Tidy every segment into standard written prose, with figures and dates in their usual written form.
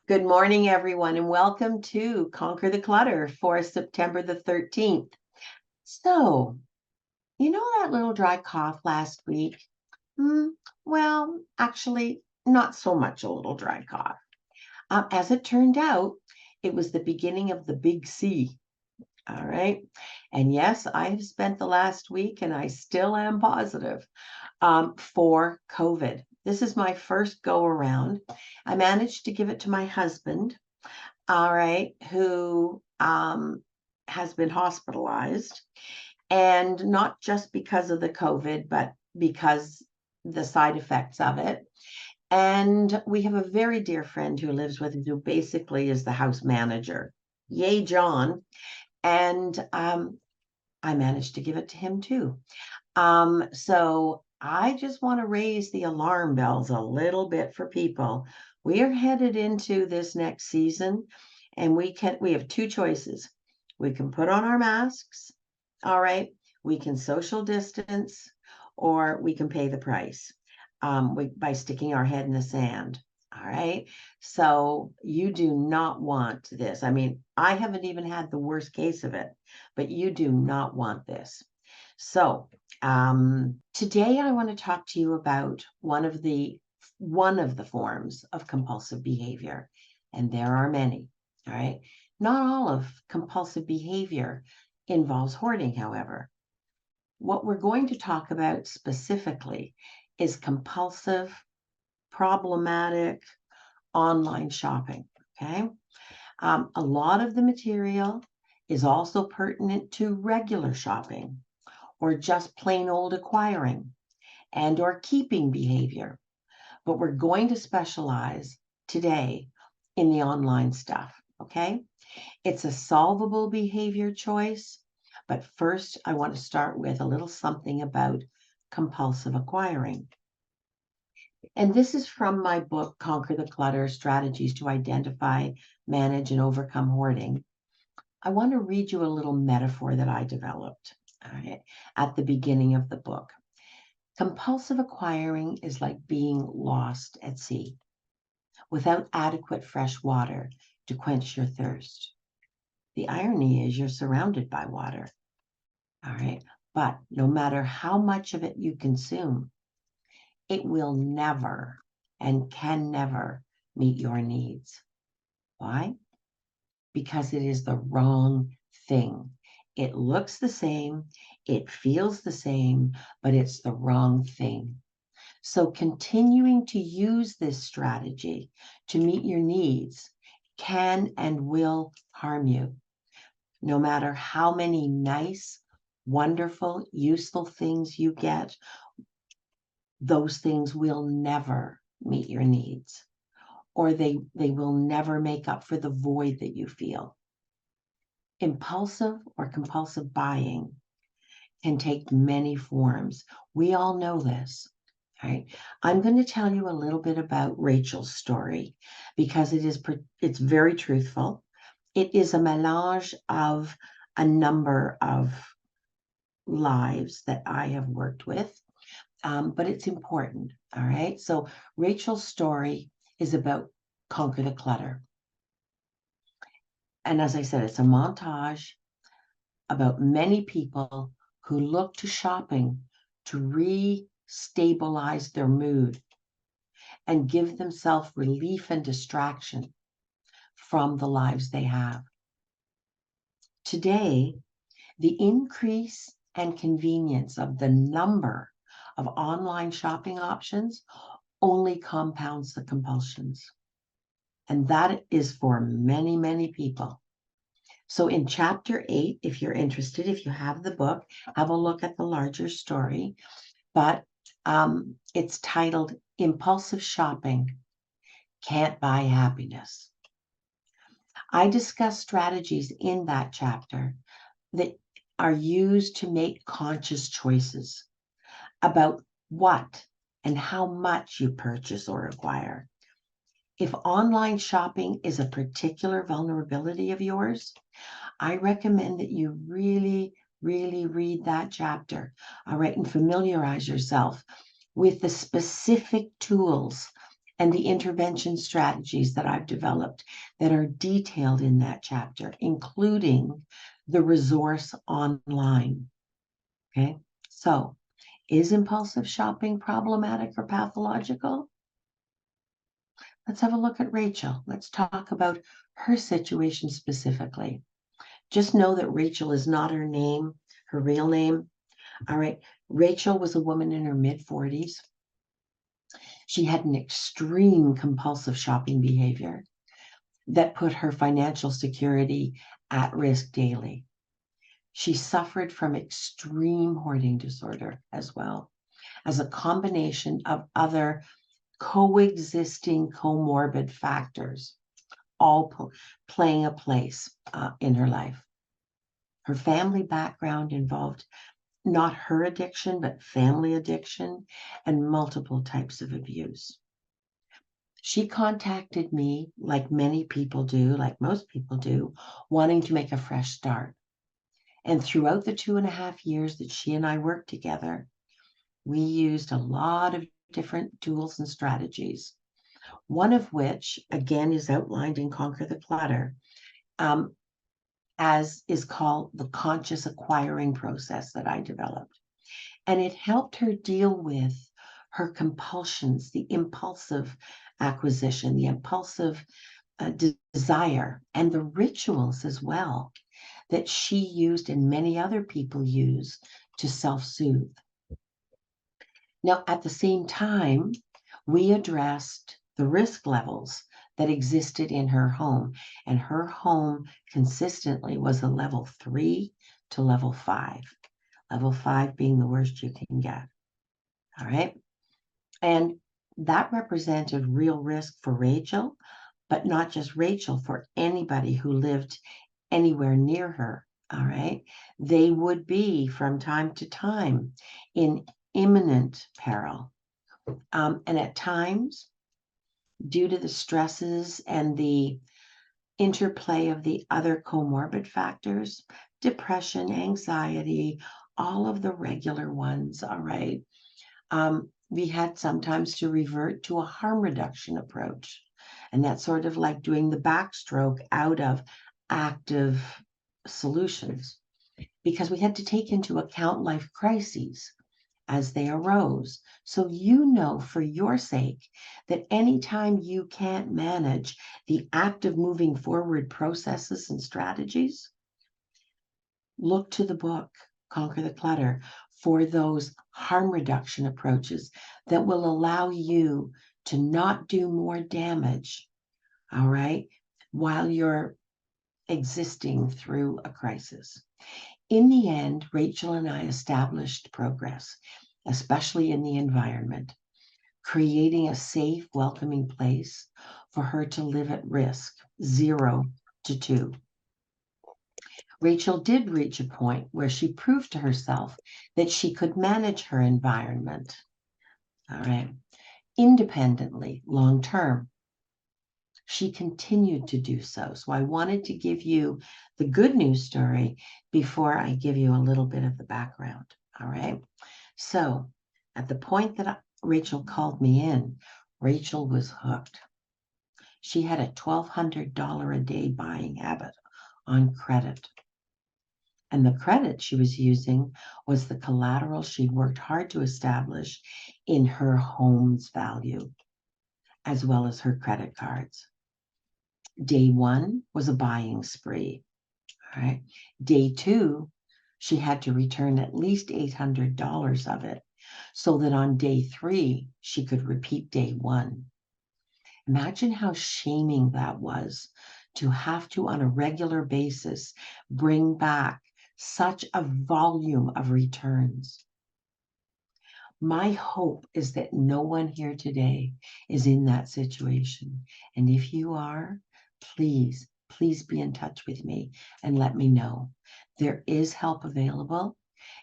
Good morning, everyone, and welcome to Conquer the Clutter for September the 13th. So, you know that little dry cough last week? Well, actually, not so much a little dry cough. As it turned out, it was the beginning of the big C. All right. And yes, I have spent the last week and I still am positive for COVID. This is my first go around. I managed to give it to my husband, all right, who has been hospitalized, and not just because of the COVID, but because the side effects of it. And we have a very dear friend who lives with us who basically is the house manager. Yay, John. And I managed to give it to him too. So I just want to raise the alarm bells a little bit for people. We are headed into this next season, and we have two choices. We can put on our masks, all right, we can social distance, or we can pay the price by sticking our head in the sand. All right. So you do not want this. I mean, I haven't even had the worst case of it, but you do not want this. So today I want to talk to you about one of the forms of compulsive behavior, and there are many. All right. Not all of compulsive behavior involves hoarding, however. What we're going to talk about specifically is compulsive, problematic online shopping. Okay. A lot of the material is also pertinent to regular shopping or just plain old acquiring and or keeping behavior. But we're going to specialize today in the online stuff. Okay. It's a solvable behavior choice. But first, I want to start with a little something about compulsive acquiring. And this is from my book, Conquer the Clutter: Strategies to Identify, Manage, and Overcome Hoarding. I want to read you a little metaphor that I developed, all right, at the beginning of the book. Compulsive acquiring is like being lost at sea without adequate fresh water to quench your thirst. The irony is you're surrounded by water, all right, but no matter how much of it you consume, it will never and can never meet your needs. Why? Because it is the wrong thing. It looks the same, it feels the same, but it's the wrong thing. So continuing to use this strategy to meet your needs can and will harm you. No matter how many nice, wonderful, useful things you get, those things will never meet your needs, or they will never make up for the void that you feel. Impulsive or compulsive buying can take many forms. We all know this. Right. I'm going to tell you a little bit about Rachel's story because it's very truthful. It is a melange of a number of lives that I have worked with, but it's important. All right. So Rachel's story is about Conquer the Clutter. And as I said, it's a montage about many people who look to shopping to re-stabilize their mood and give themselves relief and distraction from the lives they have. Today, the increase and convenience of the number of online shopping options only compounds the compulsions. And that is for many, many people. So in chapter 8, if you're interested, if you have the book, have a look at the larger story. But it's titled Impulsive Shopping Can't Buy Happiness. I discuss strategies in that chapter that are used to make conscious choices about what and how much you purchase or acquire. If online shopping is a particular vulnerability of yours, I recommend that you really, really read that chapter, all right, and familiarize yourself with the specific tools and the intervention strategies that I've developed that are detailed in that chapter, including the resource online. Okay, so is impulsive shopping problematic or pathological? Let's have a look at Rachel. Let's talk about her situation specifically. Just know that Rachel is not her name, her real name. All right. Rachel was a woman in her mid-40s. She had an extreme compulsive shopping behavior that put her financial security at risk daily. She suffered from extreme hoarding disorder as well as a combination of other coexisting comorbid factors, all playing a place in her life. Her family background involved not her addiction, but family addiction and multiple types of abuse. She contacted me, like many people do, like most people do, wanting to make a fresh start. And throughout the 2.5 years that she and I worked together, we used a lot of different tools and strategies, one of which, again, is outlined in Conquer the Clutter, as is called the conscious acquiring process that I developed. And it helped her deal with her compulsions, the impulsive acquisition, the impulsive desire, and the rituals as well that she used and many other people use to self-soothe. Now, at the same time, we addressed the risk levels that existed in her home, and her home consistently was a level 3 to level 5. Level 5 being the worst you can get. All right. And that represented real risk for Rachel, but not just Rachel, for anybody who lived anywhere near her. All right. They would be from time to time in imminent peril. And at times, due to the stresses and the interplay of the other comorbid factors, depression, anxiety, all of the regular ones, all right, we had sometimes to revert to a harm reduction approach. And that's sort of like doing the backstroke out of active solutions, because we had to take into account life crises as they arose. So you know for your sake that anytime you can't manage the active moving forward processes and strategies, look to the book, Conquer the Clutter, for those harm reduction approaches that will allow you to not do more damage, all right, while you're existing through a crisis. In the end, Rachel and I established progress, especially in the environment, creating a safe, welcoming place for her to live at risk, 0 to 2. Rachel did reach a point where she proved to herself that she could manage her environment, all right, independently, long term. She continued to do so. So I wanted to give you the good news story before I give you a little bit of the background, all right? So at the point that Rachel called me in, Rachel was hooked. She had a $1,200 a day buying habit on credit. And the credit she was using was the collateral she'd worked hard to establish in her home's value, as well as her credit cards. Day 1 was a buying spree. All right. Day 2, she had to return at least $800 of it so that on day 3, she could repeat day 1. Imagine how shaming that was to have to, on a regular basis, bring back such a volume of returns. My hope is that no one here today is in that situation. And if you are, please be in touch with me and let me know. There is help available,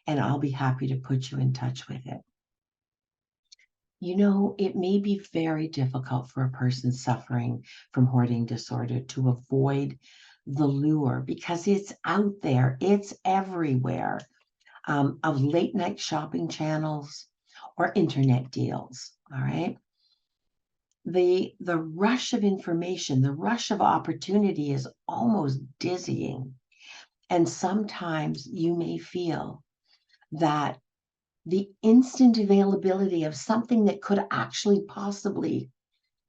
and I'll be happy to put you in touch with it. You know, it may be very difficult for a person suffering from hoarding disorder to avoid the lure because it's out there, it's everywhere, of late night shopping channels or internet deals, all right? the rush of information, the rush of opportunity is almost dizzying. And sometimes you may feel that the instant availability of something that could actually possibly,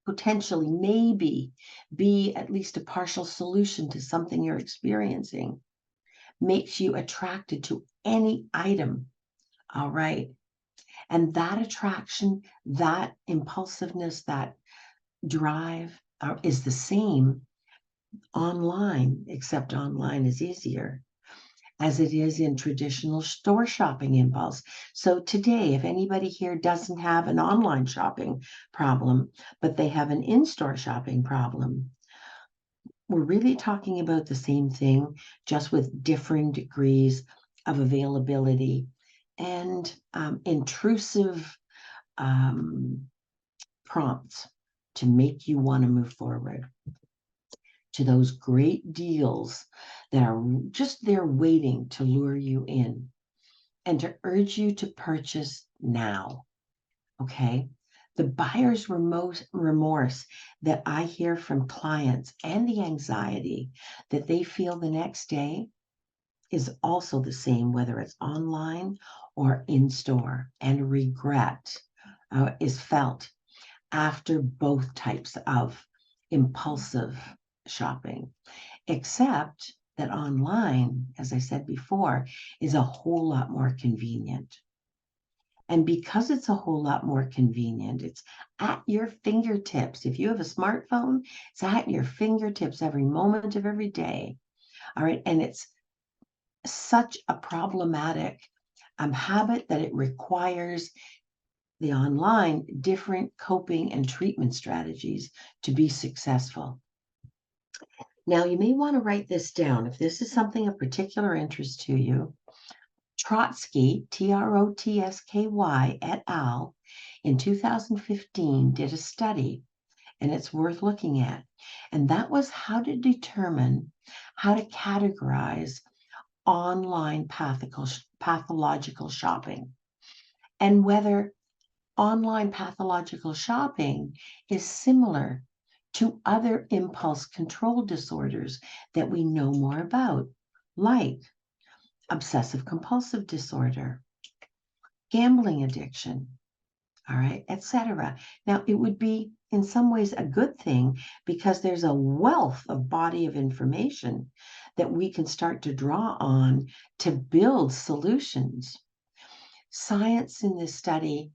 potentially, maybe be at least a partial solution to something you're experiencing makes you attracted to any item. All right. And that attraction, that impulsiveness, that drive is the same online, except online is easier, as it is in traditional store shopping impulse. So today, if anybody here doesn't have an online shopping problem, but they have an in-store shopping problem, we're really talking about the same thing, just with differing degrees of availability and intrusive prompts to make you want to move forward to those great deals that are just there waiting to lure you in and to urge you to purchase now. Okay. The buyer's remorse that I hear from clients and the anxiety that they feel the next day is also the same, whether it's online or in store. And regret is felt after both types of impulsive shopping, except that online, as I said before, is a whole lot more convenient. And because it's a whole lot more convenient, it's at your fingertips. If you have a smartphone, it's at your fingertips every moment of every day. All right. And it's such a problematic habit that it requires the online different coping and treatment strategies to be successful. Now, you may want to write this down if this is something of particular interest to you. Trotsky, Trotsky et al., in 2015 did a study, and it's worth looking at. And that was how to determine how to categorize online pathological shopping and whether online pathological shopping is similar to other impulse control disorders that we know more about, like obsessive compulsive disorder, gambling addiction, all right, etc. Now, it would be in some ways a good thing because there's a wealth of body of information that we can start to draw on to build solutions. Scientists in this study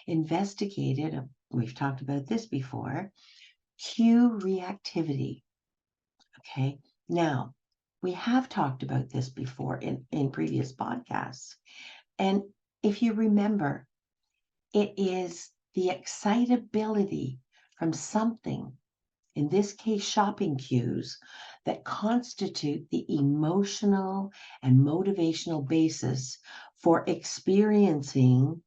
investigated, we've talked about this before, cue reactivity. Okay, now we have talked about this before in previous podcasts. And if you remember, it is the excitability from something, in this case, shopping cues, that constitute the emotional and motivational basis for experiencing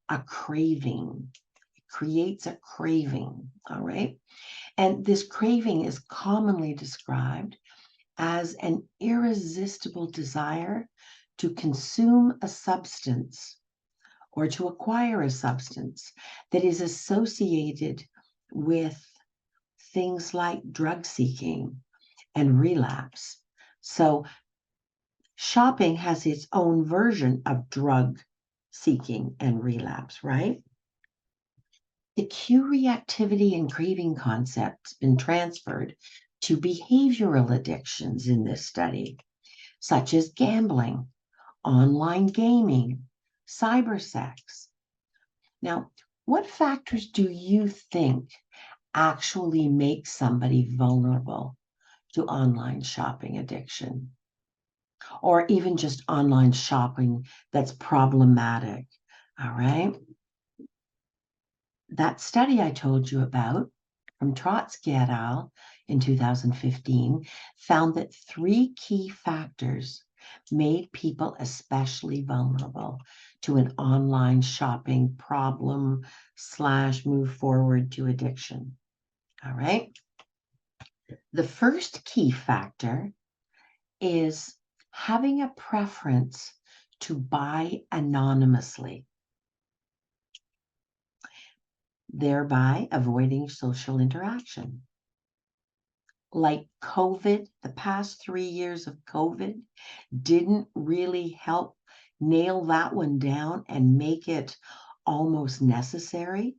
a craving. It creates a craving, all right? And this craving is commonly described as an irresistible desire to consume a substance or to acquire a substance that is associated with things like drug seeking and relapse. So shopping has its own version of drug seeking and relapse, right? The cue reactivity and craving concept's been transferred to behavioral addictions in this study, such as gambling, online gaming, cybersex. Now, what factors do you think actually make somebody vulnerable to online shopping addiction? Or even just online shopping that's problematic, all right? That study I told you about from Trotsky et al. In 2015 found that 3 key factors made people especially vulnerable to an online shopping problem / move forward to addiction. All right. The first key factor is having a preference to buy anonymously. thereby avoiding social interaction. Like COVID, the past 3 years of COVID didn't really help nail that one down and make it almost necessary.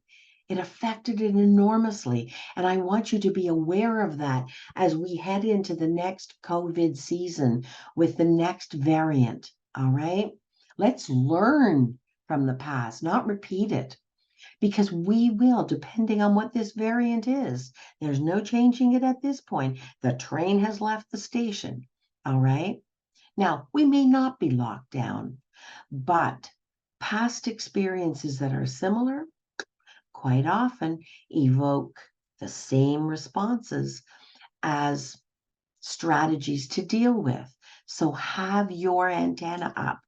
It affected it enormously. And I want you to be aware of that as we head into the next COVID season with the next variant. All right. Let's learn from the past, not repeat it, because we will, depending on what this variant is. There's no changing it at this point. The train has left the station. All right. Now, we may not be locked down, but past experiences that are similar quite often evoke the same responses as strategies to deal with. So have your antenna up.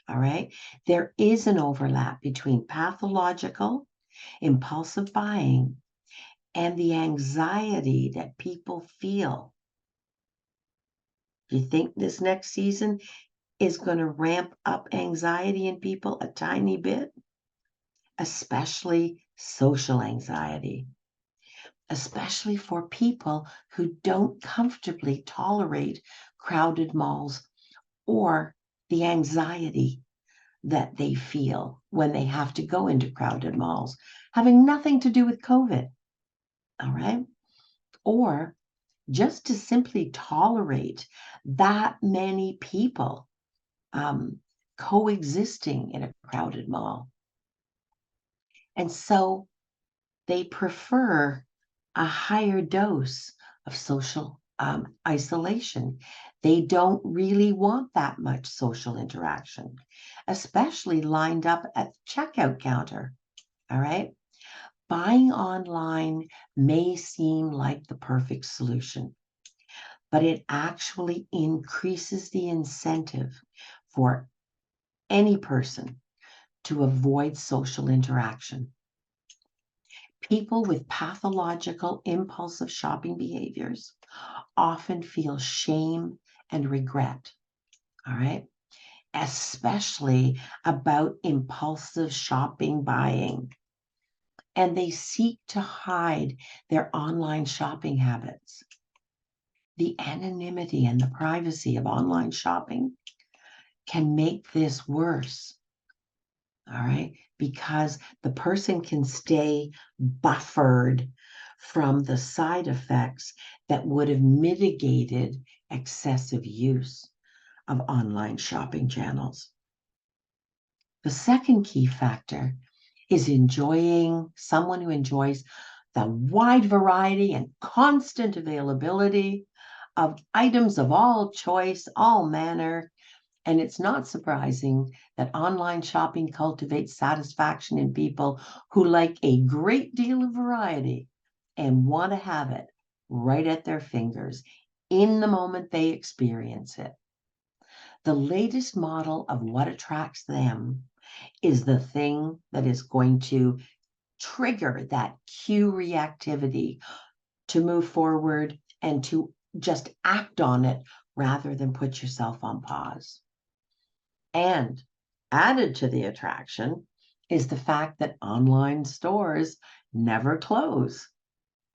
All right. There is an overlap between pathological, impulsive buying, and the anxiety that people feel. Do you think this next season is going to ramp up anxiety in people a tiny bit? Especially social anxiety, especially for people who don't comfortably tolerate crowded malls or the anxiety that they feel when they have to go into crowded malls, having nothing to do with COVID, all right? Or just to simply tolerate that many people coexisting in a crowded mall. And so they prefer a higher dose of social isolation. They don't really want that much social interaction, especially lined up at the checkout counter. All right. Buying online may seem like the perfect solution, but it actually increases the incentive for any person to avoid social interaction. People with pathological impulsive shopping behaviors often feel shame and regret, all right? Especially about impulsive shopping buying. And they seek to hide their online shopping habits. The anonymity and the privacy of online shopping can make this worse. All right, because the person can stay buffered from the side effects that would have mitigated excessive use of online shopping channels. The second key factor is someone who enjoys the wide variety and constant availability of items of all choice, all manner. And it's not surprising that online shopping cultivates satisfaction in people who like a great deal of variety and want to have it right at their fingers in the moment they experience it. The latest model of what attracts them is the thing that is going to trigger that cue reactivity to move forward and to just act on it rather than put yourself on pause. And added to the attraction is the fact that online stores never close.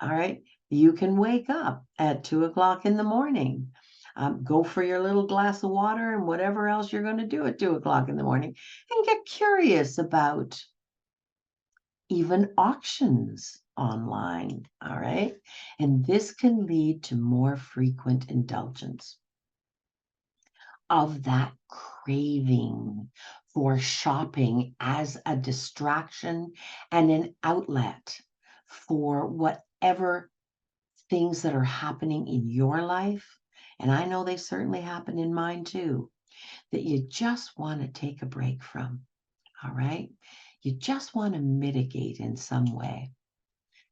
All right. You can wake up at 2 o'clock in the morning, go for your little glass of water and whatever else you're going to do at 2 o'clock in the morning, and get curious about even auctions online. All right. And this can lead to more frequent indulgence of that craving for shopping as a distraction and an outlet for whatever things that are happening in your life. And I know they certainly happen in mine too, that you just want to take a break from. All right. You just want to mitigate in some way.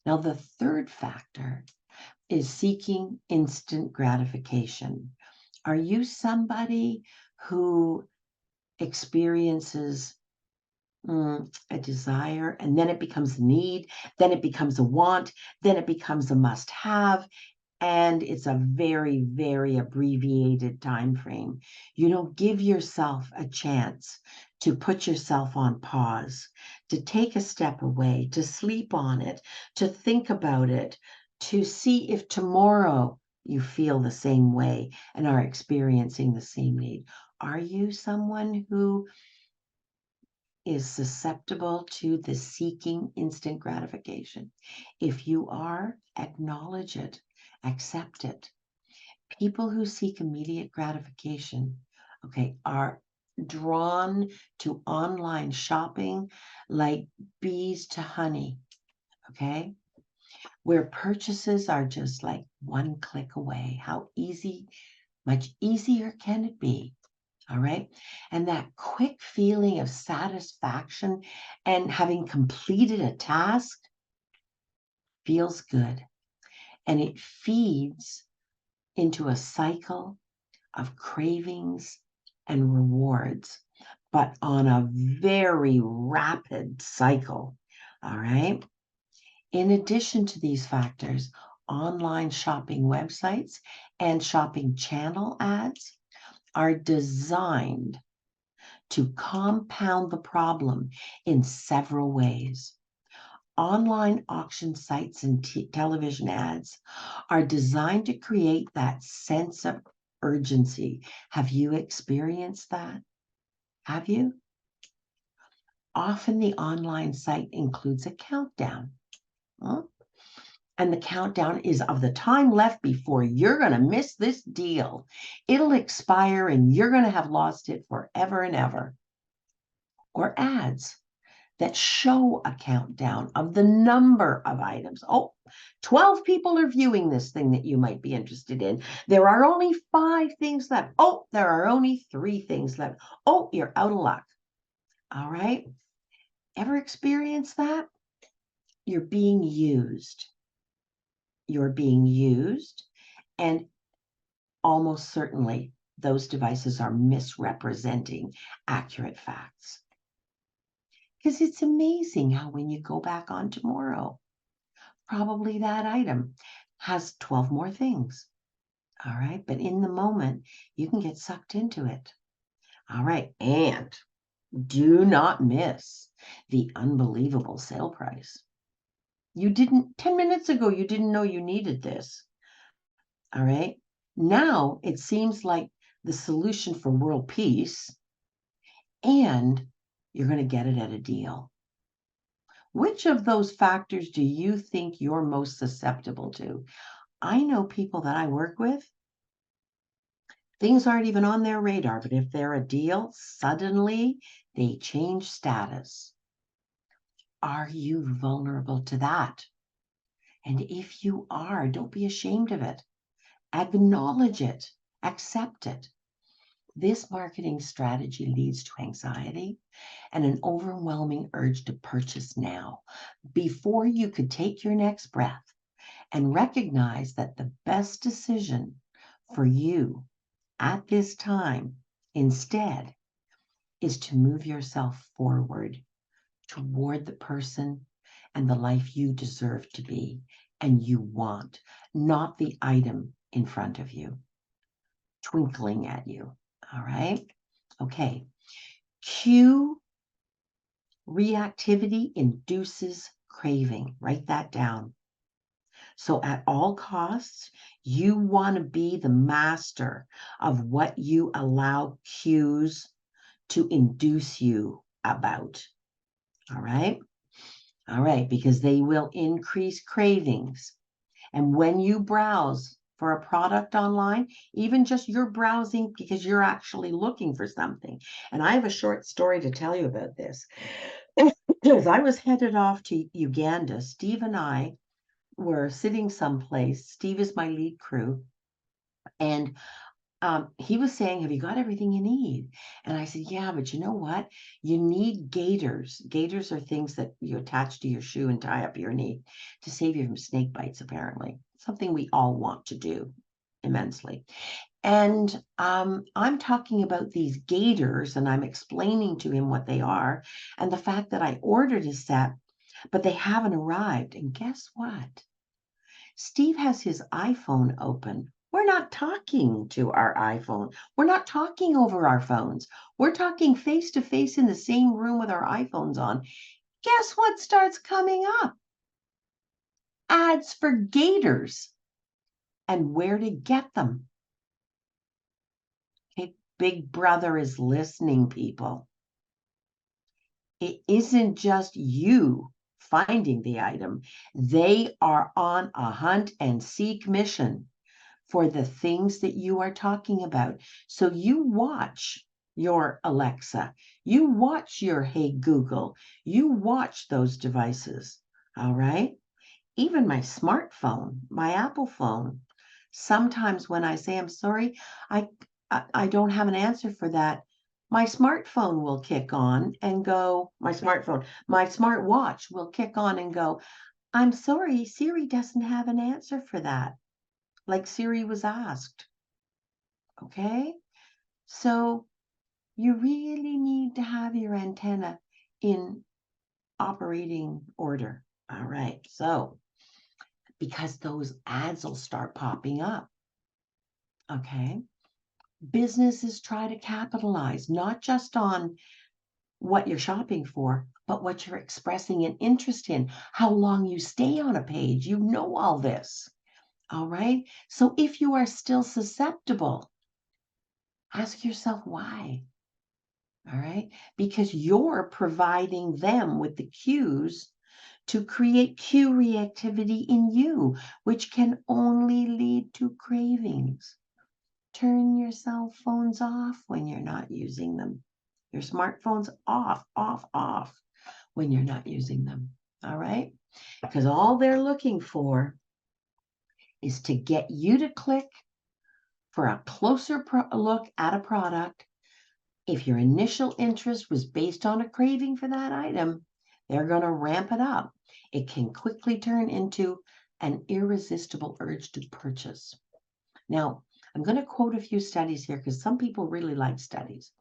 Now, the third factor is seeking instant gratification. Are you somebody who experiences a desire and then it becomes a need, then it becomes a want, then it becomes a must have, and it's a very, very abbreviated time frame? You don't give yourself a chance to put yourself on pause, to take a step away, to sleep on it, to think about it, to see if tomorrow you feel the same way and are experiencing the same need. Are you someone who is susceptible to the seeking instant gratification? If you are, acknowledge it, accept it. People who seek immediate gratification, okay, are drawn to online shopping like bees to honey, okay, where purchases are just like one click away. How easy, much easier can it be? All right. And that quick feeling of satisfaction and having completed a task feels good. And it feeds into a cycle of cravings and rewards, but on a very rapid cycle. All right. In addition to these factors, online shopping websites and shopping channel ads are designed to compound the problem in several ways. Online auction sites and television ads are designed to create that sense of urgency. Have you experienced that? Have you? Often the online site includes a countdown. Huh? And the countdown is of the time left before you're going to miss this deal. It'll expire and you're going to have lost it forever and ever. Or ads that show a countdown of the number of items. Oh, 12 people are viewing this thing that you might be interested in. There are only 5 things left. Oh, there are only 3 things left. Oh, you're out of luck. All right. Ever experience that? You're being used. You're being used, and almost certainly those devices are misrepresenting accurate facts. Because it's amazing how when you go back on tomorrow, probably that item has 12 more things. All right. But in the moment, you can get sucked into it. All right. And do not miss the unbelievable sale price. You didn't, 10 minutes ago, you didn't know you needed this. All right. Now it seems like the solution for world peace, and you're going to get it at a deal. Which of those factors do you think you're most susceptible to? I know people that I work with, things aren't even on their radar, but if they're a deal, suddenly they change status. Are you vulnerable to that? And if you are, don't be ashamed of it. Acknowledge it, accept it. This marketing strategy leads to anxiety and an overwhelming urge to purchase now, before you could take your next breath and recognize that the best decision for you at this time instead is to move yourself forward toward the person and the life you deserve to be and you want, not the item in front of you, twinkling at you. All right? Okay. Cue reactivity induces craving. Write that down. So at all costs, you want to be the master of what you allow cues to induce you about. All right? All right, because they will increase cravings. And when you browse for a product online, even just you're browsing because you're actually looking for something. And I have a short story to tell you about this. As I was headed off to Uganda, Steve and I were sitting someplace. Steve is my lead crew. And he was saying, have you got everything you need? And I said, yeah, but you know what? You need gaiters. Gaiters are things that you attach to your shoe and tie up your knee to save you from snake bites, apparently. Something we all want to do immensely. And I'm talking about these gaiters, and I'm explaining to him what they are and the fact that I ordered a set, but they haven't arrived. And guess what? Steve has his iPhone open. We're not talking to our iPhone. We're not talking over our phones. We're talking face to face in the same room with our iPhones on. Guess what starts coming up? Ads for gators and where to get them. Okay, Big Brother is listening, people. It isn't just you finding the item. They are on a hunt and seek mission for the things that you are talking about. So you watch your Alexa, you watch your Hey Google, you watch those devices, all right? Even my smartphone, my Apple phone, sometimes when I say, I'm sorry, I don't have an answer for that, my smartphone will kick on and go, my smartwatch will kick on and go, I'm sorry, Siri doesn't have an answer for that, like Siri was asked. Okay? So you really need to have your antenna in operating order. All right. So, because those ads will start popping up. Okay? Businesses try to capitalize not just on what you're shopping for, but what you're expressing an interest in, how long you stay on a page. You know all this. All right? So if you are still susceptible, ask yourself why. All right? Because you're providing them with the cues to create cue reactivity in you, which can only lead to cravings. Turn your cell phones off when you're not using them. Your smartphones off when you're not using them. All right? Because all they're looking for is to get you to click for a closer look at a product. If your initial interest was based on a craving for that item, they're going to ramp it up. It can quickly turn into an irresistible urge to purchase. Now, I'm going to quote a few studies here because some people really like studies.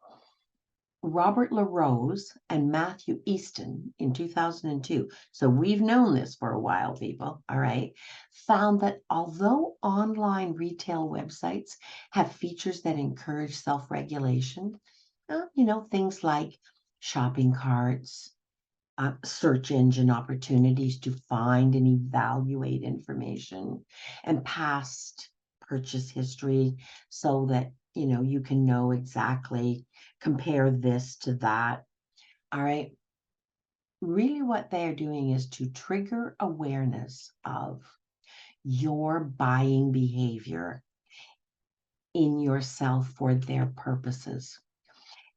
Robert LaRose and Matthew Easton in 2002, so we've known this for a while, people, all right, found that although online retail websites have features that encourage self-regulation, things like shopping carts, search engine opportunities to find and evaluate information, and past purchase history so that you can know exactly, compare this to that. All right. Really, what they are doing is to trigger awareness of your buying behavior in yourself for their purposes.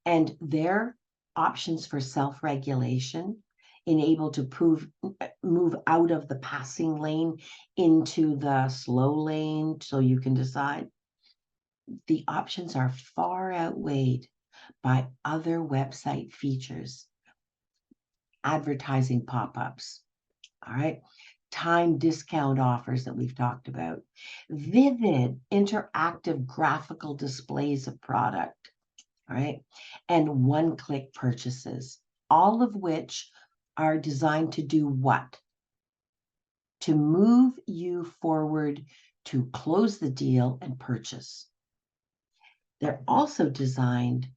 And their options for self-regulation enable to move out of the passing lane into the slow lane so you can decide. The options are far outweighed by other website features, advertising pop-ups, all right, time discount offers that we've talked about, vivid interactive graphical displays of product, all right, and one-click purchases, all of which are designed to do what? To move you forward to close the deal and purchase. They're also designed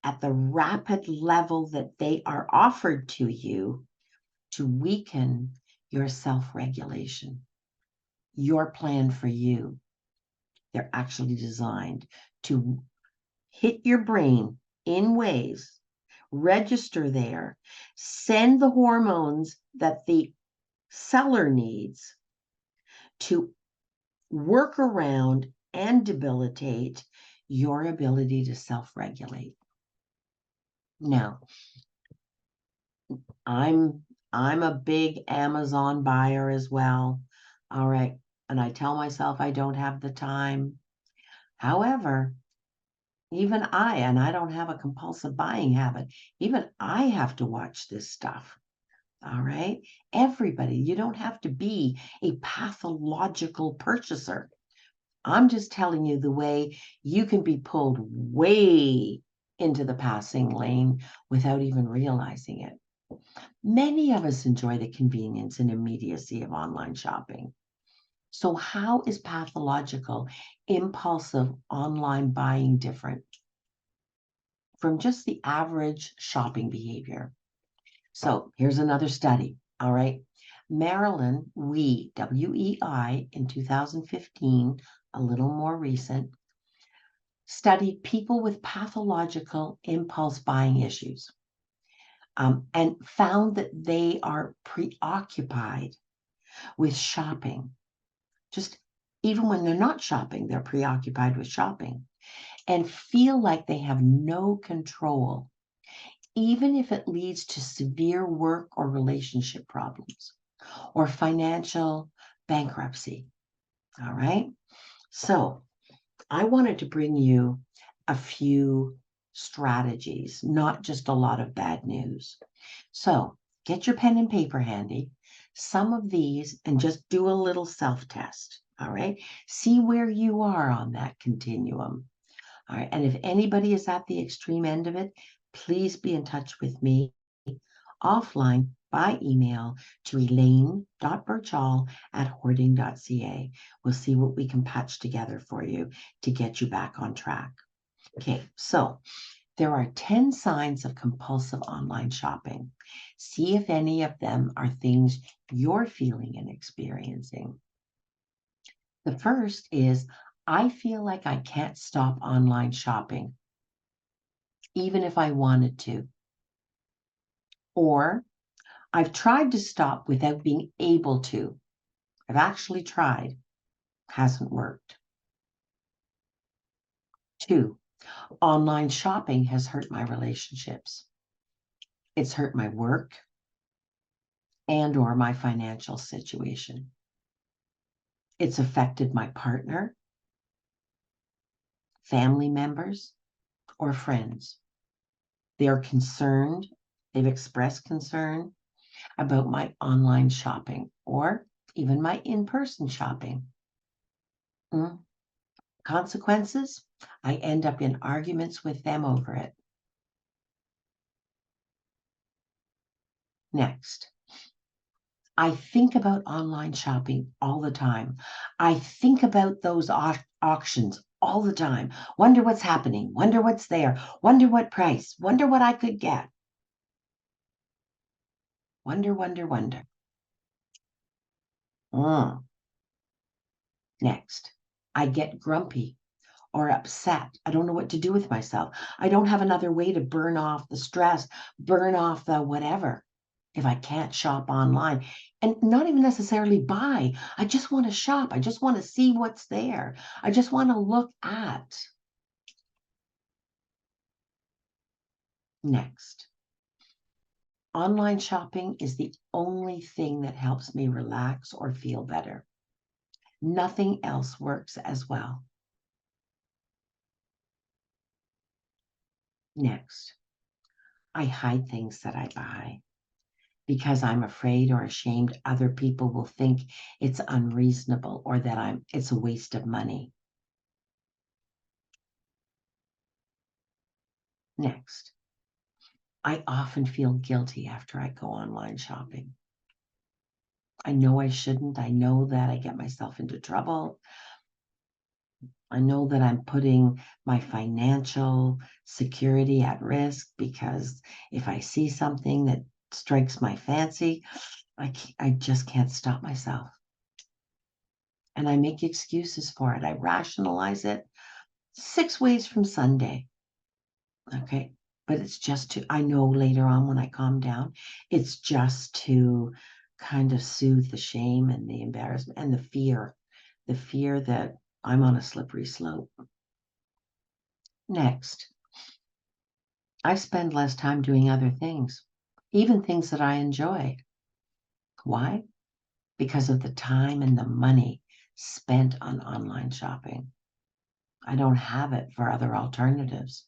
at the rapid level that they are offered to you to weaken your self-regulation, your plan for you. They're actually designed to hit your brain in ways, register there, send the hormones that the seller needs to work around and debilitate your ability to self-regulate. Now, I'm a big Amazon buyer as well. All right. And I tell myself I don't have the time. However, even I don't have a compulsive buying habit. Even I have to watch this stuff. All right. Everybody, you don't have to be a pathological purchaser. I'm just telling you the way you can be pulled way into the passing lane without even realizing it. Many of us enjoy the convenience and immediacy of online shopping. So how is pathological, impulsive online buying different from just the average shopping behavior? So here's another study. All right. Marilyn Wei, WEI, in 2015, a little more recent, studied people with pathological impulse buying issues and found that they are preoccupied with shopping. Just even when they're not shopping, they're preoccupied with shopping and feel like they have no control, even if it leads to severe work or relationship problems or financial bankruptcy. All right. So I wanted to bring you a few strategies, not just a lot of bad news. So get your pen and paper handy. Some of these, and just do a little self-test. All right. See where you are on that continuum. All right. And if anybody is at the extreme end of it, please be in touch with me offline by email to elaine.birchall@hoarding.ca. We'll see what we can patch together for you to get you back on track. Okay, so there are 10 signs of compulsive online shopping. See if any of them are things you're feeling and experiencing. The first is, I feel like I can't stop online shopping, even if I wanted to. Or, I've tried to stop without being able to. I've actually tried, hasn't worked. 2, online shopping has hurt my relationships. It's hurt my work and or my financial situation. It's affected my partner, family members, or friends. They are concerned, they've expressed concern about my online shopping or even my in-person shopping. Consequences, I end up in arguments with them over it. Next, I think about online shopping all the time. I think about those auctions all the time. Wonder what's happening. Wonder what's there. Wonder what price. Wonder what I could get. Wonder, wonder, wonder. Next, I get grumpy or upset. I don't know what to do with myself. I don't have another way to burn off the stress, burn off the whatever, if I can't shop online. And not even necessarily buy. I just want to shop. I just want to see what's there. I just want to look at. Next, online shopping is the only thing that helps me relax or feel better. Nothing else works as well. Next, I hide things that I buy because I'm afraid or ashamed other people will think it's unreasonable or that it's a waste of money. Next, I often feel guilty after I go online shopping. I know I shouldn't. I know that I get myself into trouble. I know that I'm putting my financial security at risk because if I see something that strikes my fancy, I just can't stop myself. And I make excuses for it. I rationalize it 6 ways from Sunday. Okay. But it's just I know later on when I calm down, it's just to kind of soothe the shame and the embarrassment and the fear that I'm on a slippery slope. Next, I spend less time doing other things, even things that I enjoy. Why? Because of the time and the money spent on online shopping. I don't have it for other alternatives.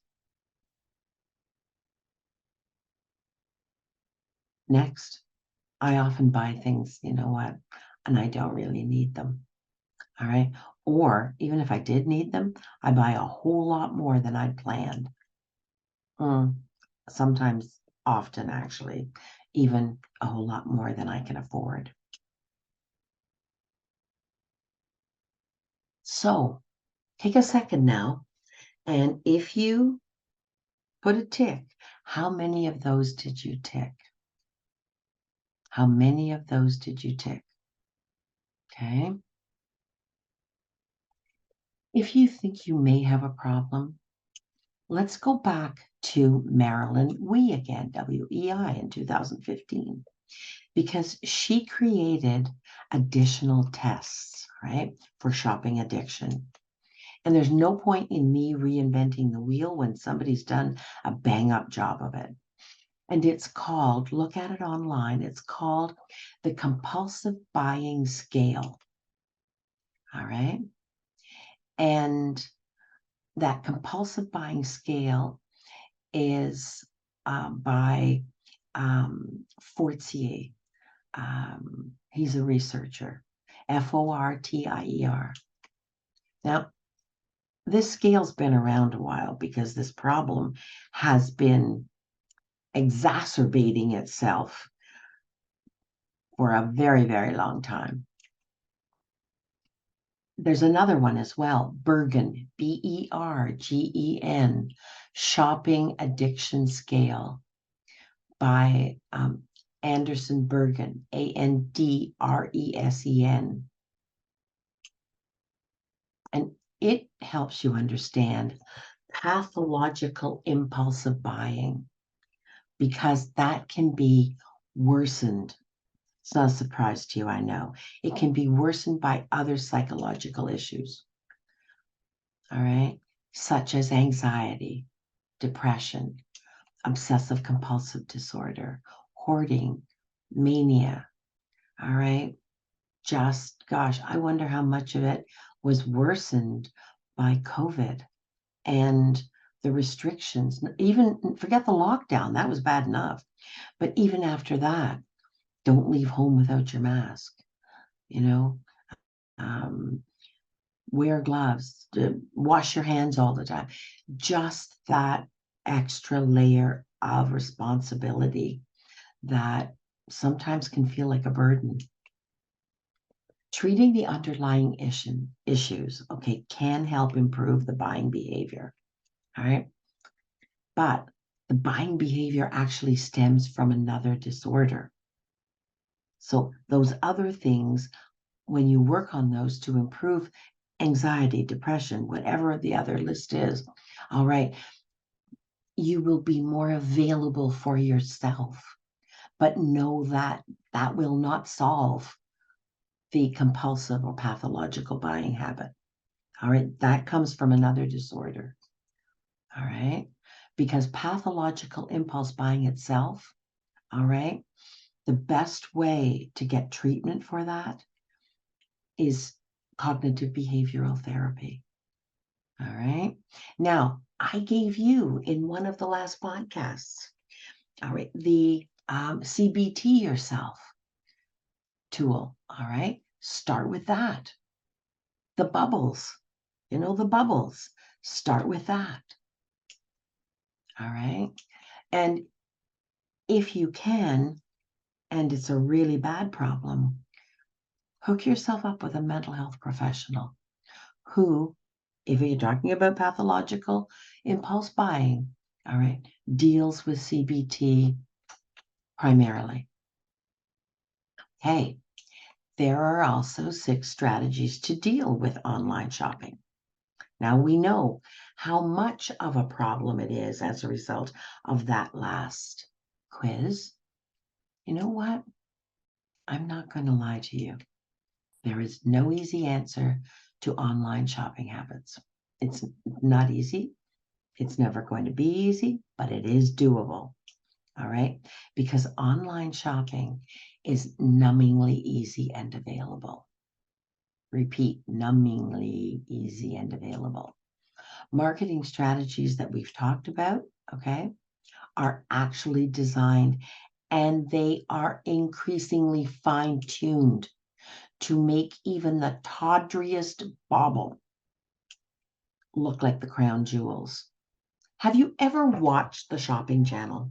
Next, I often buy things, you know what, and I don't really need them. All right. Or even if I did need them, I buy a whole lot more than I'd planned. Sometimes, often actually, even a whole lot more than I can afford. So take a second now, and if you put a tick, how many of those did you tick? How many of those did you tick? Okay. If you think you may have a problem, let's go back to Marilyn Wei again, WEI in 2015, because she created additional tests, right, for shopping addiction. And there's no point in me reinventing the wheel when somebody's done a bang up job of it. And it's called, look at it online, it's called the compulsive buying scale. All right. And that compulsive buying scale is by Fortier. He's a researcher, Fortier. Now, this scale's been around a while because this problem has been exacerbating itself for a very, very long time. There's another one as well, Bergen, Bergen, Shopping Addiction Scale by Anderson Bergen, Andresen. And it helps you understand pathological impulsive buying because that can be worsened. It's not a surprise to you, I know. It can be worsened by other psychological issues, all right, such as anxiety, depression, obsessive compulsive disorder, hoarding, mania, all right? Just, gosh, I wonder how much of it was worsened by COVID and the restrictions. Even forget the lockdown, that was bad enough. But even after that, don't leave home without your mask, you know, wear gloves, wash your hands all the time. Just that extra layer of responsibility that sometimes can feel like a burden. Treating the underlying issues, okay, can help improve the buying behavior, all right? But the buying behavior actually stems from another disorder. So those other things, when you work on those to improve anxiety, depression, whatever the other list is, all right, you will be more available for yourself. But know that that will not solve the compulsive or pathological buying habit. All right, that comes from another disorder. All right, because pathological impulse buying itself, all right, the best way to get treatment for that is cognitive behavioral therapy. All right. Now, I gave you in one of the last podcasts, all right, the CBT yourself tool. All right. Start with that. The bubbles, the bubbles. Start with that. All right. And if you can, and it's a really bad problem, hook yourself up with a mental health professional who, if you're talking about pathological impulse buying, all right, deals with CBT primarily. Hey, there are also 6 strategies to deal with online shopping. Now we know how much of a problem it is as a result of that last quiz. You know what? I'm not going to lie to you. There is no easy answer to online shopping habits. It's not easy. It's never going to be easy, but it is doable. All right? Because online shopping is numbingly easy and available. Repeat, numbingly easy and available. Marketing strategies that we've talked about, okay, are actually designed and they are increasingly fine-tuned to make even the tawdriest bauble look like the crown jewels. Have you ever watched the shopping channel?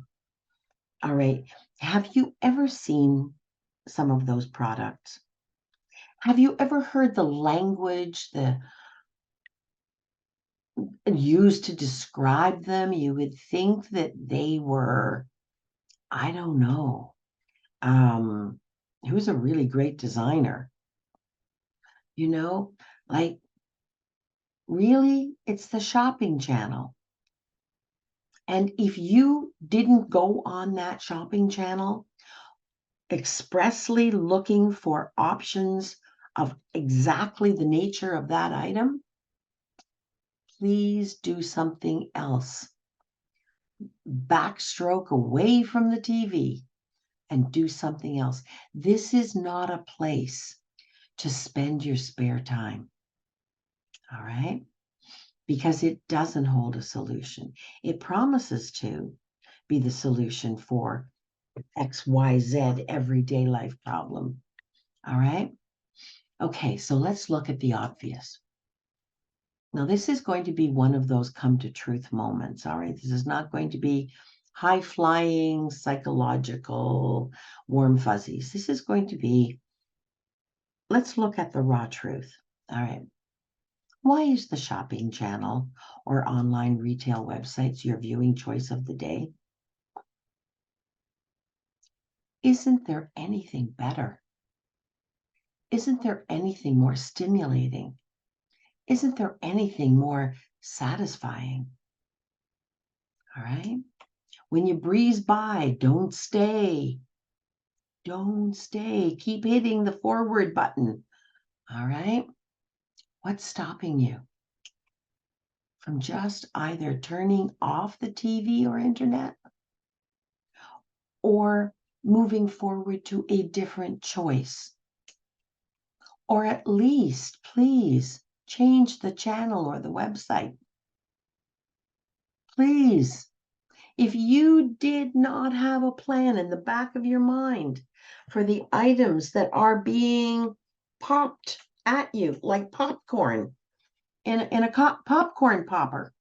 All right. Have you ever seen some of those products? Have you ever heard the language, the used to describe them, you would think that they were, I don't know, who's a really great designer, you know, like really, it's the shopping channel. And if you didn't go on that shopping channel expressly looking for options of exactly the nature of that item, please do something else. Backstroke away from the TV and do something else. This is not a place to spend your spare time. All right? Because it doesn't hold a solution. It promises to be the solution for XYZ everyday life problem. All right? Okay, so let's look at the obvious. Now, this is going to be one of those come to truth moments. All right? This is not going to be high flying, psychological, warm fuzzies. This is going to be, let's look at the raw truth. All right. Why is the shopping channel or online retail websites your viewing choice of the day? Isn't there anything better? Isn't there anything more stimulating? Isn't there anything more satisfying? All right. When you breeze by, don't stay. Don't stay. Keep hitting the forward button. All right. What's stopping you from just either turning off the TV or internet or moving forward to a different choice? Or at least, please, change the channel or the website. Please. If you did not have a plan in the back of your mind for the items that are being popped at you like popcorn in a popcorn popper,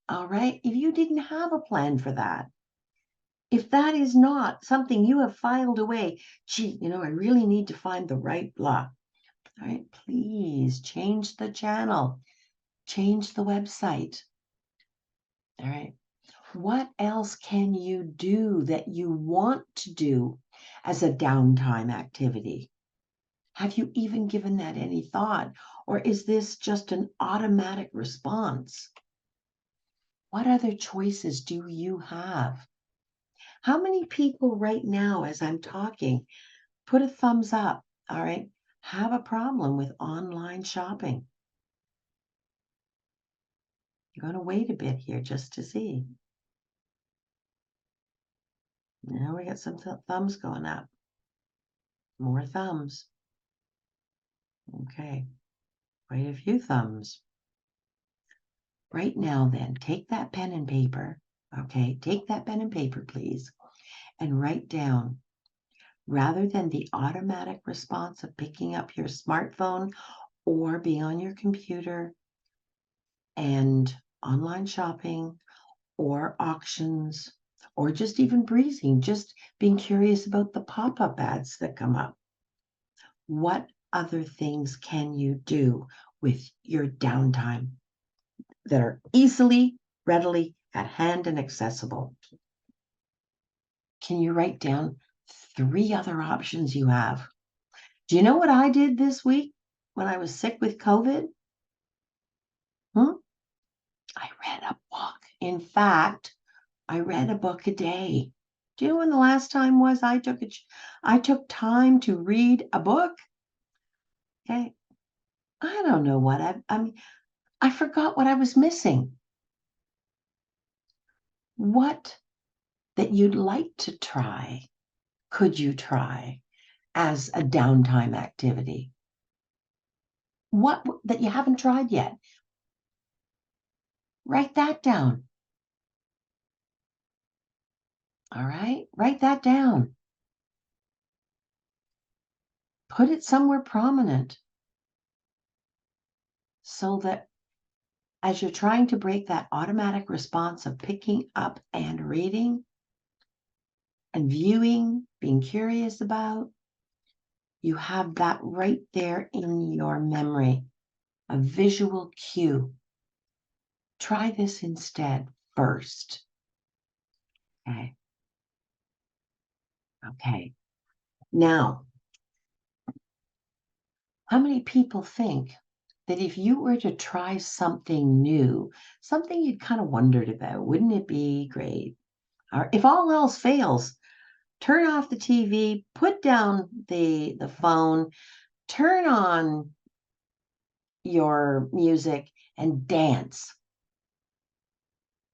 all right? If you didn't have a plan for that, if that is not something you have filed away, gee, I really need to find the right blah. All right, please change the channel, change the website. All right. What else can you do that you want to do as a downtime activity? Have you even given that any thought? Or is this just an automatic response? What other choices do you have? How many people right now, as I'm talking, put a thumbs up, all right, have a problem with online shopping? You're going to wait a bit here just to see. Now we got some thumbs going up. More thumbs. Okay. Quite a few thumbs. Right now, then, take that pen and paper. Okay. Take that pen and paper, please, and write down, rather than the automatic response of picking up your smartphone or being on your computer and online shopping or auctions or just even breezing, just being curious about the pop-up ads that come up. What other things can you do with your downtime that are easily, readily at hand and accessible? Can you write down 3 other options you have? Do you know what I did this week when I was sick with COVID? I read a book. In fact, I read a book a day. Do you know when the last time was I took time to read a book? Okay. I don't know what I forgot what I was missing. What that you'd like to try could you try as a downtime activity? What that you haven't tried yet? Write that down. All right? Write that down. Put it somewhere prominent so that as you're trying to break that automatic response of picking up and reading and viewing, being curious about, you have that right there in your memory, a visual cue Try this instead first. Okay. Okay. Now, how many people think that if you were to try something new, something you'd kind of wondered about, wouldn't it be great? Or if all else fails, turn off the TV, put down the phone, turn on your music and dance.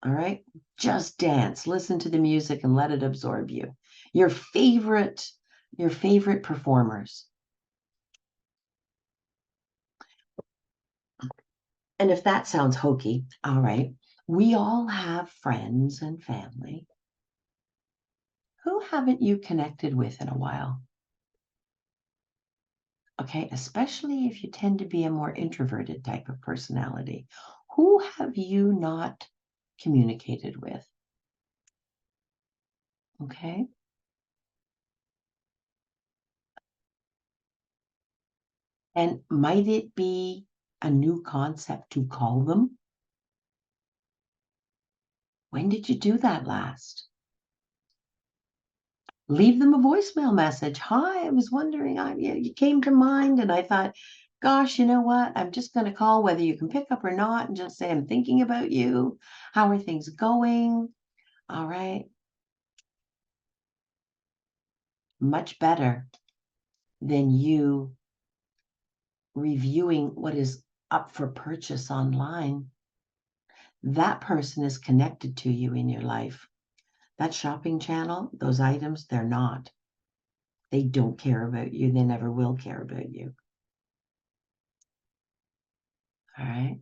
All right? Just dance. Listen to the music and let it absorb you. Your favorite performers. And if that sounds hokey, all right, we all have friends and family. Who haven't you connected with in a while? Okay, especially if you tend to be a more introverted type of personality. Who have you not communicated with? Okay. And might it be a new concept to call them? When did you do that last? Leave them a voicemail message. Hi, I was wondering, you came to mind, and I thought, gosh, you know what? I'm just going to call whether you can pick up or not and just say, I'm thinking about you. How are things going? All right. Much better than you reviewing what is up for purchase online. That person is connected to you in your life. That shopping channel, those items, they're not. They don't care about you. They never will care about you. All right.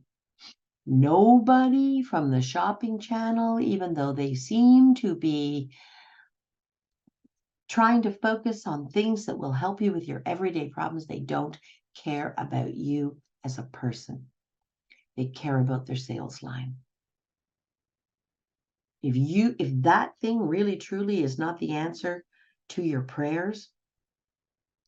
Nobody from the shopping channel, even though they seem to be trying to focus on things that will help you with your everyday problems, they don't care about you as a person. They care about their sales line. If that thing really truly is not the answer to your prayers,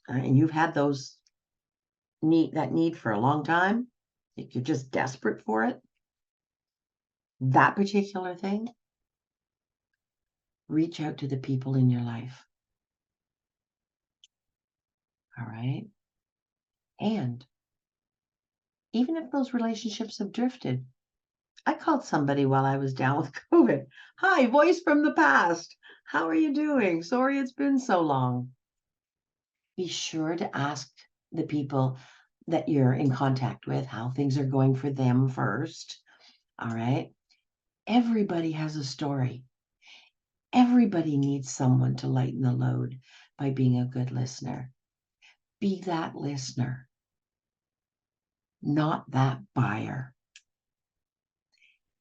and you've had that need for a long time, if you're just desperate for it, that particular thing, reach out to the people in your life. All right. And even if those relationships have drifted, I called somebody while I was down with COVID. Hi, voice from the past. How are you doing? Sorry it's been so long. Be sure to ask the people that you're in contact with how things are going for them first. All right. Everybody has a story. Everybody needs someone to lighten the load by being a good listener. Be that listener, not that buyer.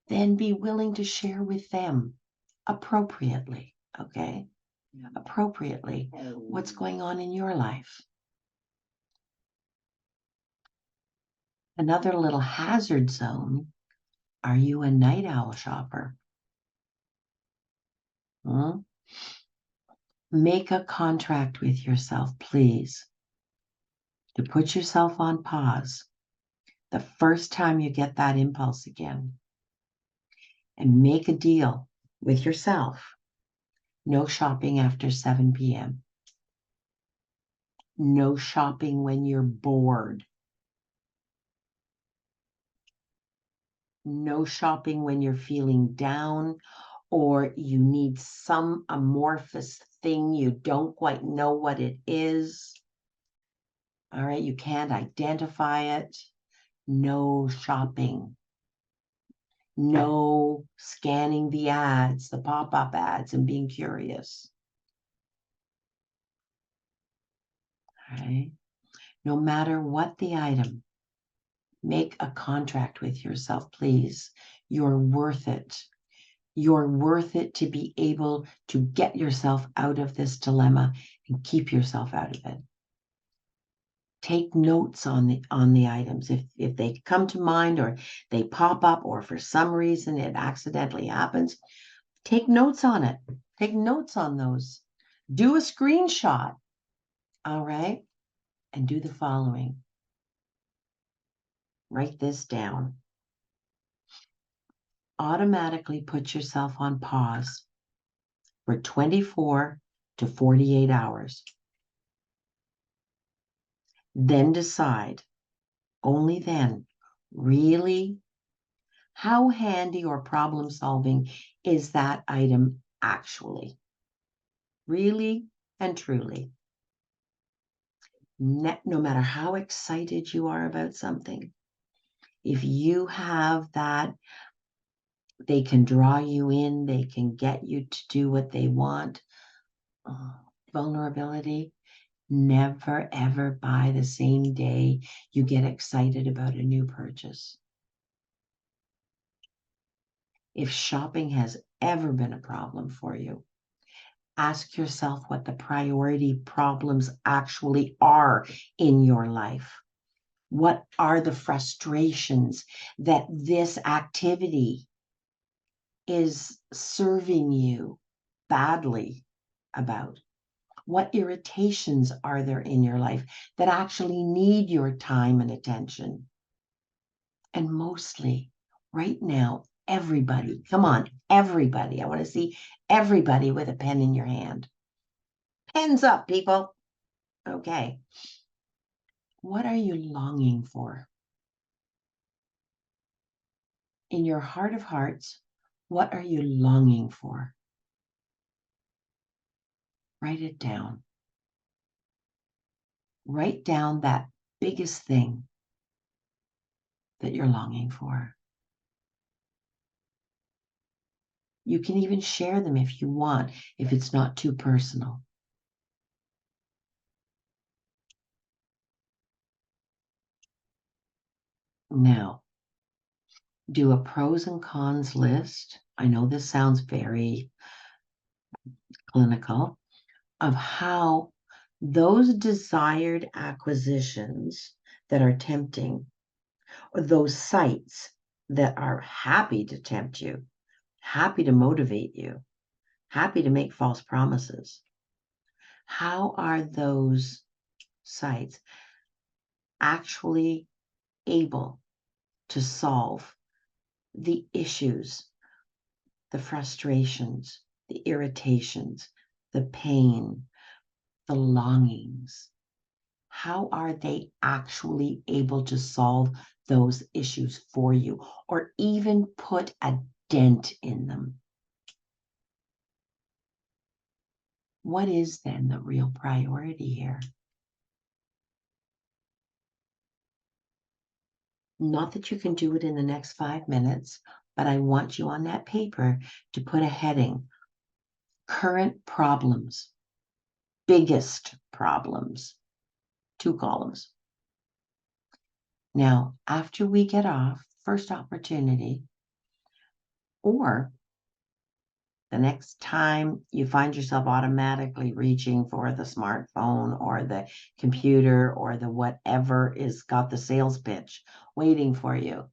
Then be willing to share with them appropriately, okay? Appropriately what's going on in your life. Another little hazard zone. Are you a night owl shopper? Make a contract with yourself, please, to put yourself on pause the first time you get that impulse again. And make a deal with yourself. No shopping after 7 p.m. No shopping when you're bored. No shopping when you're feeling down or you need some amorphous thing. You don't quite know what it is. All right, you can't identify it. No shopping. No scanning the ads, the pop-up ads, and being curious. All right. No matter what the item, make a contract with yourself, please. You're worth it. You're worth it to be able to get yourself out of this dilemma and keep yourself out of it. Take notes on the items. If they come to mind or they pop up or for some reason it accidentally happens, take notes on it. Take notes on those. Do a screenshot. All right. And do the following. Write this down. automatically put yourself on pause for 24 to 48 hours. Then decide, only then, really, how handy or problem solving is that item actually? Really and truly. No matter how excited you are about something, if you have that, they can draw you in, they can get you to do what they want. Vulnerability, never ever buy the same day you get excited about a new purchase. If shopping has ever been a problem for you, ask yourself what the priority problems actually are in your life. What are the frustrations that this activity is serving you badly about? What irritations are there in your life that actually need your time and attention? And mostly, right now, everybody, come on, everybody. I want to see everybody with a pen in your hand. Pens up, people. Okay. What are you longing for? In your heart of hearts, what are you longing for? Write it down. Write down that biggest thing that you're longing for. You can even share them if you want, if it's not too personal. Now, do a pros and cons list. I know this sounds very clinical, of how those desired acquisitions that are tempting, or those sites that are happy to tempt you, happy to motivate you, happy to make false promises. How are those sites actually able to solve the issues, the frustrations, the irritations, the pain, the longings? How are they actually able to solve those issues for you, or even put a dent in them? What is then the real priority here? Not that you can do it in the next 5 minutes, but I want you on that paper to put a heading: current problems, biggest problems, 2 columns. Now, after we get off, first opportunity, or the next time you find yourself automatically reaching for the smartphone or the computer or the whatever is got the sales pitch waiting for you,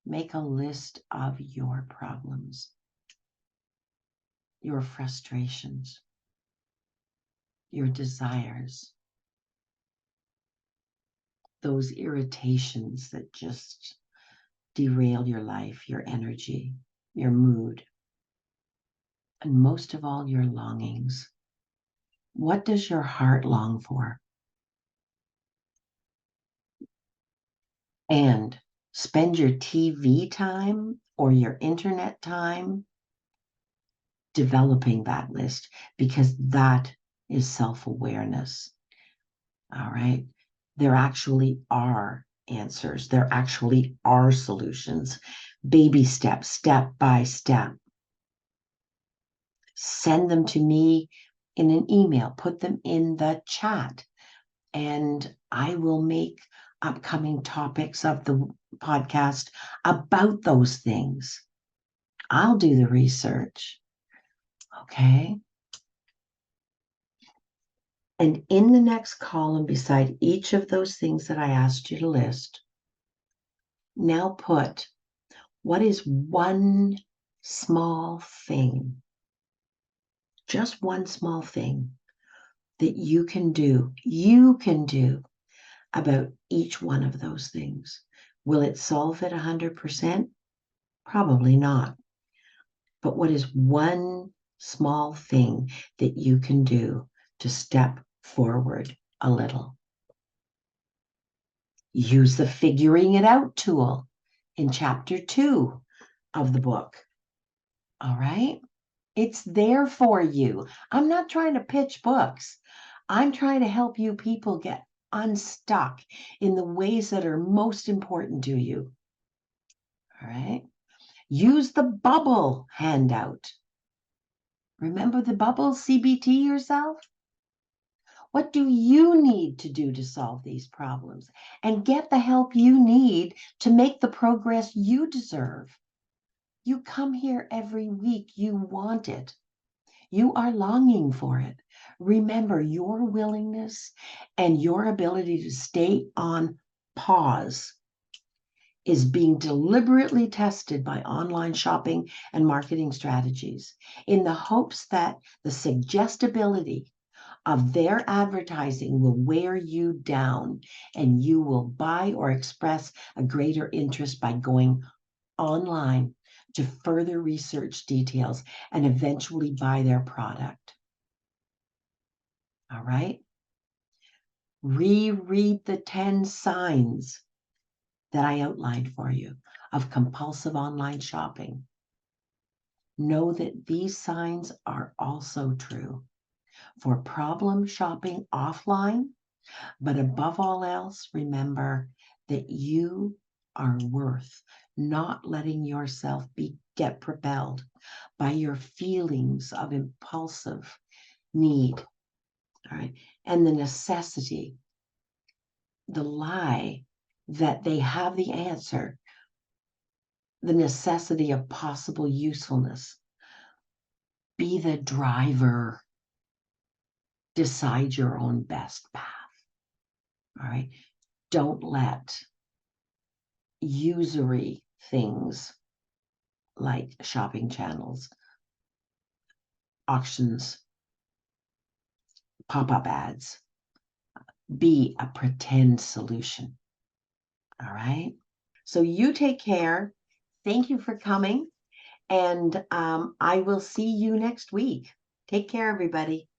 make a list of your problems, your frustrations, your desires, those irritations that just derail your life, your energy, your mood, and most of all, your longings. What does your heart long for? And spend your TV time or your internet time developing that list, because that is self-awareness. All right. There actually are answers. There actually are solutions. Baby steps, step by step. Send them to me in an email. Put them in the chat. And I will make upcoming topics of the podcast about those things. I'll do the research. Okay. And in the next column beside each of those things that I asked you to list, now put, what is one small thing, just one small thing that you can do about each one of those things? Will it solve it 100%? Probably not. But what is one small thing that you can do to step forward a little? Use the figuring it out tool in chapter 2 of the book. All right? It's there for you. I'm not trying to pitch books. I'm trying to help you people get unstuck in the ways that are most important to you. All right? Use the bubble handout. Remember the bubble? CBT yourself? What do you need to do to solve these problems? And get the help you need to make the progress you deserve. You come here every week. You want it. You are longing for it. Remember, your willingness and your ability to stay on pause is being deliberately tested by online shopping and marketing strategies in the hopes that the suggestibility of their advertising will wear you down and you will buy or express a greater interest by going online to further research details and eventually buy their product. All right? Reread the 10 signs that I outlined for you of compulsive online shopping. Know that these signs are also true for problem shopping offline, but above all else, remember that you are worth not letting yourself get propelled by your feelings of impulsive need, all right, and the necessity, the lie that they have the answer, the necessity of possible usefulness. Be the driver. Decide your own best path. All right. Don't let usury things like shopping channels, auctions, pop-up ads be a pretend solution. All right. So you take care. Thank you for coming. And I will see you next week. Take care, everybody.